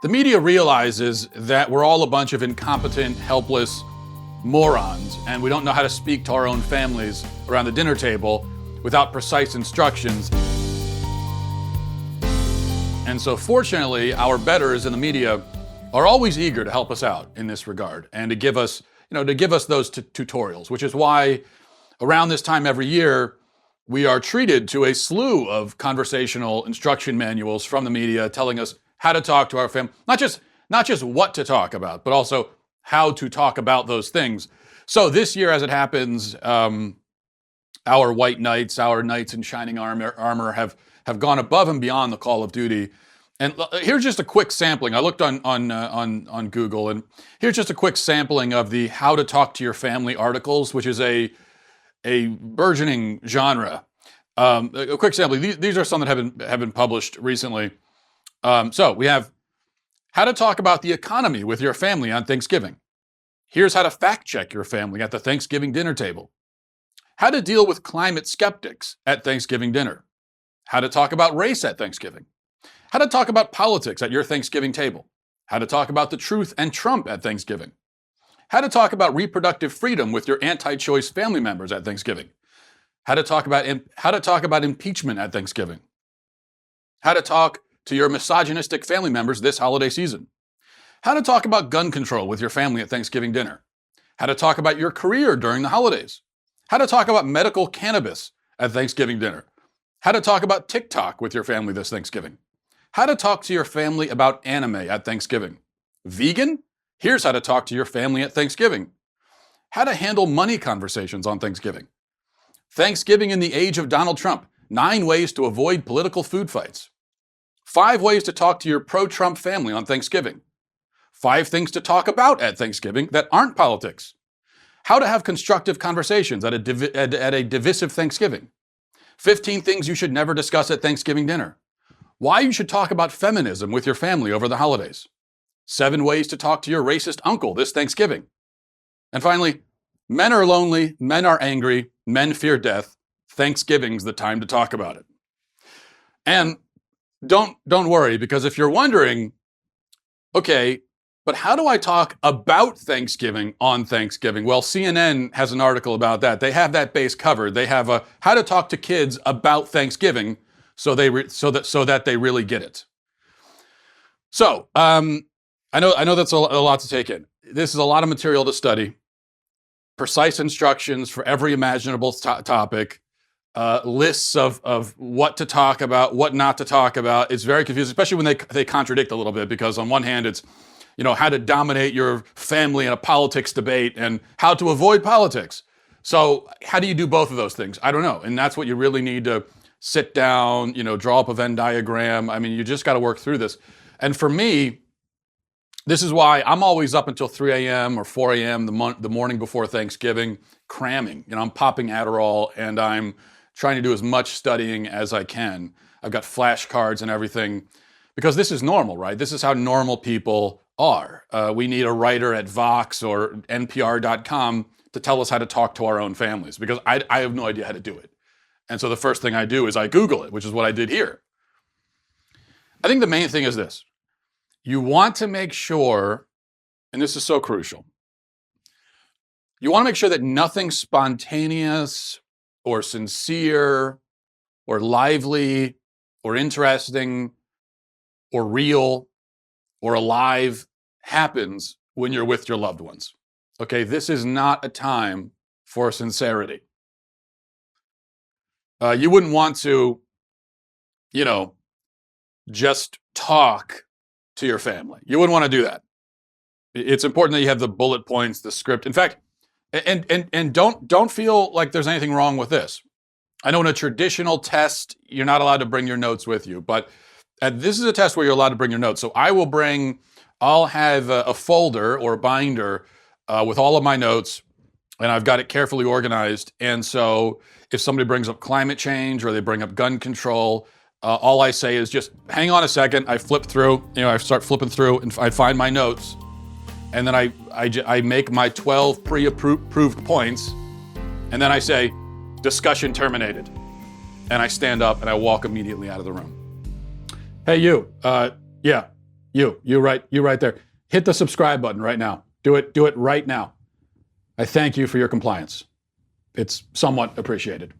The media realizes that we're all a bunch of incompetent, helpless morons, and we don't know how to speak to our own families around the dinner table without precise instructions. And so fortunately, our betters in the media are always eager to help us out in this regard and to give us, those tutorials, which is why around this time every year, we are treated to a slew of conversational instruction manuals from the media telling us how to talk to our family, not just what to talk about, but also how to talk about those things. So this year, as it happens, our white knights, our knights in shining armor have gone above and beyond the call of duty. And here's just a quick sampling. I looked on Google, and here's just a quick sampling of the How to Talk to Your Family articles, which is a burgeoning genre. A quick sampling. These are some that have been published recently. So we have how to talk about the economy with your family on Thanksgiving. Here's how to fact check your family at the Thanksgiving dinner table. How to deal with climate skeptics at Thanksgiving dinner. How to talk about race at Thanksgiving. How to talk about politics at your Thanksgiving table. How to talk about the truth and Trump at Thanksgiving. How to talk about reproductive freedom with your anti-choice family members at Thanksgiving. How to talk about impeachment at Thanksgiving. How to talk to your misogynistic family members this holiday season. How to talk about gun control with your family at Thanksgiving dinner. How to talk about your career during the holidays. How to talk about medical cannabis at Thanksgiving dinner. How to talk about TikTok with your family this Thanksgiving. How to talk to your family about anime at Thanksgiving. Vegan? Here's how to talk to your family at Thanksgiving. How to handle money conversations on Thanksgiving. Thanksgiving in the age of Donald Trump. 9 ways to avoid political food fights. 5 ways to talk to your pro-Trump family on Thanksgiving. 5 things to talk about at Thanksgiving that aren't politics. How to have constructive conversations at a divisive Thanksgiving. 15 things you should never discuss at Thanksgiving dinner. Why you should talk about feminism with your family over the holidays. 7 ways to talk to your racist uncle this Thanksgiving. And finally, men are lonely, men are angry, men fear death. Thanksgiving's the time to talk about it. And don't worry, because if you're wondering, okay, but how do I talk about Thanksgiving on Thanksgiving? Well, CNN has an article about that. They have that base covered. They have a how to talk to kids about Thanksgiving so that they really get it. So I know that's a lot to take in. This is a lot of material to study. Precise instructions for every imaginable topic. Lists of what to talk about, what not to talk about. It's very confusing, especially when they contradict a little bit, because on one hand it's, how to dominate your family in a politics debate and how to avoid politics. So how do you do both of those things? I don't know. And that's what you really need to sit down, draw up a Venn diagram. I mean, you just got to work through this. And for me, this is why I'm always up until 3 a.m. or 4 a.m. the morning before Thanksgiving, cramming. I'm popping Adderall and I'm trying to do as much studying as I can. I've got flashcards and everything, because this is normal, right? This is how normal people are. We need a writer at Vox or NPR.com to tell us how to talk to our own families, because I have no idea how to do it. And so the first thing I do is I Google it, which is what I did here. I think the main thing is this. You want to make sure, and this is so crucial, you want to make sure that nothing spontaneous or sincere or lively or interesting or real or alive happens when you're with your loved ones. Okay, this is not a time for sincerity. You wouldn't want to, just talk to your family. You wouldn't want to do that. It's important that you have the bullet points, the script. In fact, and don't feel like there's anything wrong with this. I know in a traditional test, you're not allowed to bring your notes with you, but this is a test where you're allowed to bring your notes. So I'll have a folder or a binder with all of my notes, and I've got it carefully organized. And so if somebody brings up climate change or they bring up gun control, all I say is just hang on a second. I flip through, I start flipping through and I find my notes. And then I make my 12 pre-approved points. And then I say, discussion terminated. And I stand up and I walk immediately out of the room. Hey, you. Yeah, You right there. Hit the subscribe button right now. Do it right now. I thank you for your compliance. It's somewhat appreciated.